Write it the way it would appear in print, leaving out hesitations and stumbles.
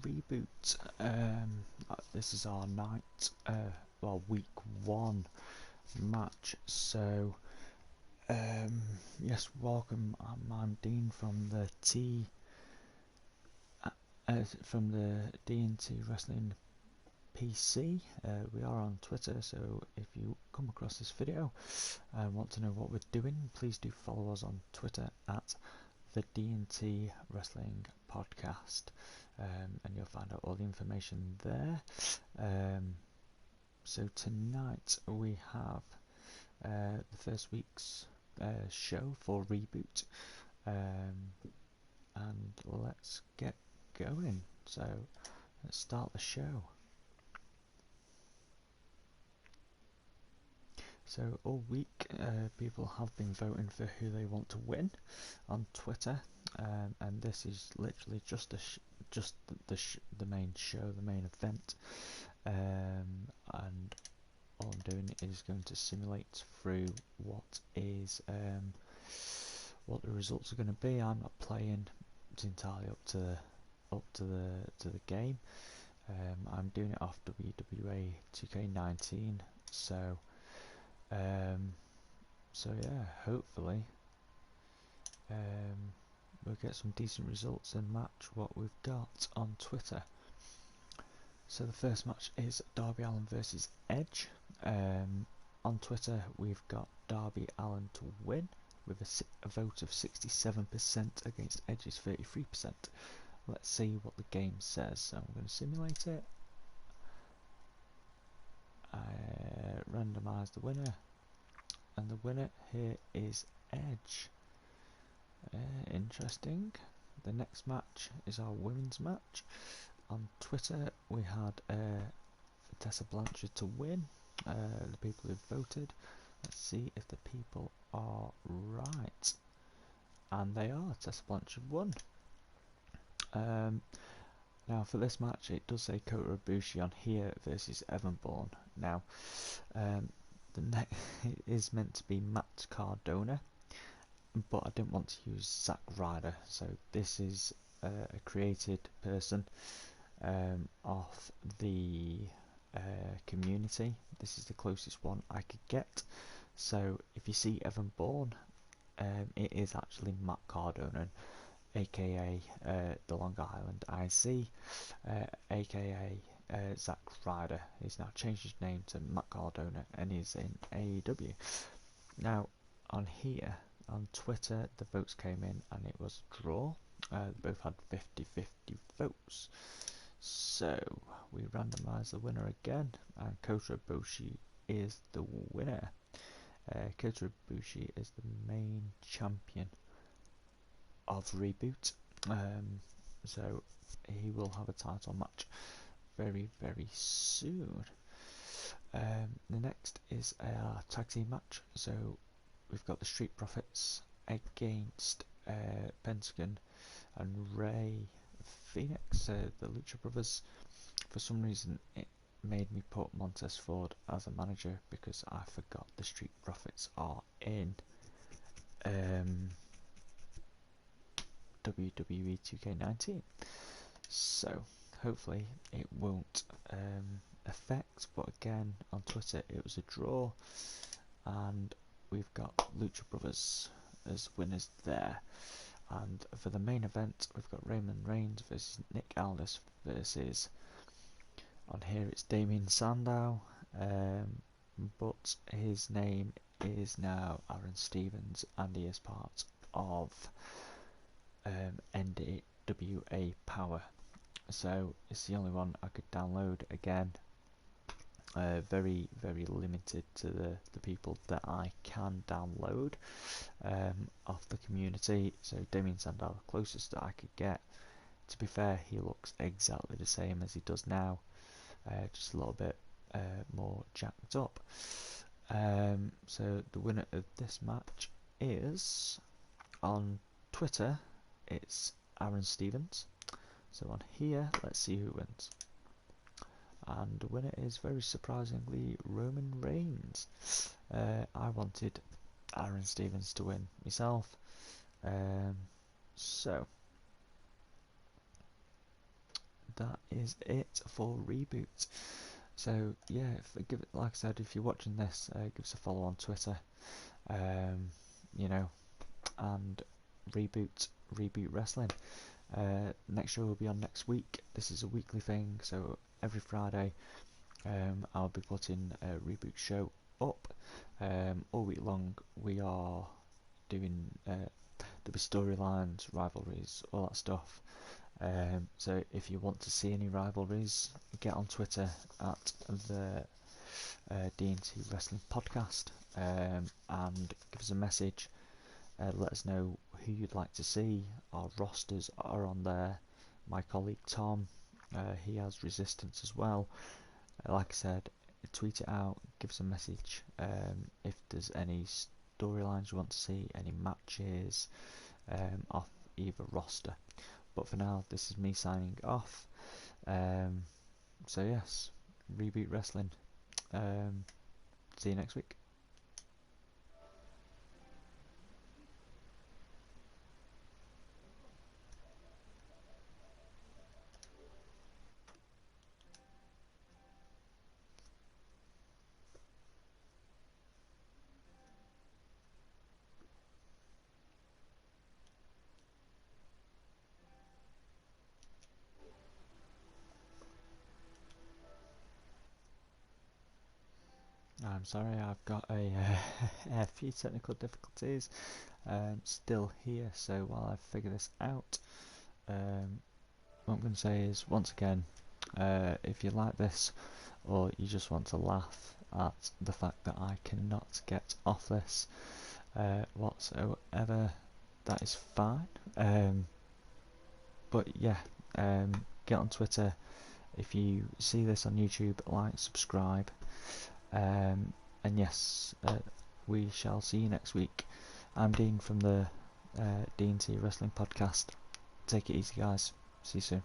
Reboot. This is our night, week 1 match. So, yes, welcome. I'm Dean from the D&T Wrestling PC. We are on Twitter, so if you come across this video and want to know what we're doing, please do follow us on Twitter at the D&T Wrestling Podcast, and you'll find out all the information there. So tonight we have the first week's show for Reboot, and let's get going. So let's start the show. So all week people have been voting for who they want to win on Twitter, and this is literally just the main show, the main event, and all I'm doing is going to simulate through what the results are going to be. I'm not playing; it's entirely up to the game. I'm doing it off WWE 2K19, so. So yeah, hopefully we'll get some decent results and match what we've got on Twitter. So the first match is Darby Allin versus Edge. On Twitter we've got Darby Allin to win with a vote of 67% against Edge's 33%. Let's see what the game says. So I'm going to simulate it. Randomise the winner, and the winner here is Edge. Interesting. The next match is our women's match. On Twitter we had Tessa Blanchard to win. The people who voted. Let's see if the people are right, and they are. Tessa Blanchard won. Now for this match it does say Kosobushi on here versus Evan Bourne. Now it is meant to be Matt Cardona, but I didn't want to use Zack Ryder, so this is a created person off the community. This is the closest one I could get. So if you see Evan Bourne, it is actually Matt Cardona, aka the Long Island IC, aka Zack Ryder. He's now changed his name to Matt Cardona and is in AEW. Now on here, on Twitter, the votes came in and it was a draw. They both had 50-50 votes. So we randomise the winner again, and Kosobushi is the winner. Kosobushi is the main champion of Reboot, so he will have a title match very soon. The next is our tag team match. So we've got the Street Profits against Pentagon and Ray Fenix, the Lucha Brothers. For some reason it made me put Montez Ford as a manager because I forgot the Street Profits are in WWE 2K19, so hopefully it won't affect. But again, on Twitter it was a draw, and we've got Lucha Brothers as winners there. And for the main event we've got Roman Reigns versus Nick Aldis versus, on here it's Damien Sandow, but his name is now Aaron Stevens and he is part of NWA Power, so it's the only one I could download. Again, very limited to the people that I can download off the community. So Damien Sandow, the closest that I could get. To be fair, he looks exactly the same as he does now, just a little bit more jacked up. So the winner of this match is, on Twitter it's Aaron Stevens. So on here, let's see who wins. And the winner is very surprisingly Roman Reigns. I wanted Aaron Stevens to win myself. So that is it for Reboot. So yeah, like I said, if you're watching this, give us a follow on Twitter, you know, and Reboot Wrestling. Next show will be on next week. This is a weekly thing, so every Friday I'll be putting a Reboot show up. All week long we are doing there'll be storylines, rivalries, all that stuff. So if you want to see any rivalries, get on Twitter at the D&T Wrestling Podcast, and give us a message. Let us know who you'd like to see. Our rosters are on there. My colleague Tom, he has Resistance as well. Like I said, tweet it out, give us a message if there's any storylines you want to see, any matches off either roster. But for now, this is me signing off. So yes, Reboot Wrestling. See you next week. I'm sorry, I've got a few technical difficulties. Still here, so while I figure this out, what I'm going to say is, once again, if you like this, or you just want to laugh at the fact that I cannot get off this whatsoever, that is fine. But yeah, get on Twitter. If you see this on YouTube, like, subscribe. And yes, we shall see you next week. I'm Dean from the D&T Wrestling Podcast. Take it easy, guys. See you soon.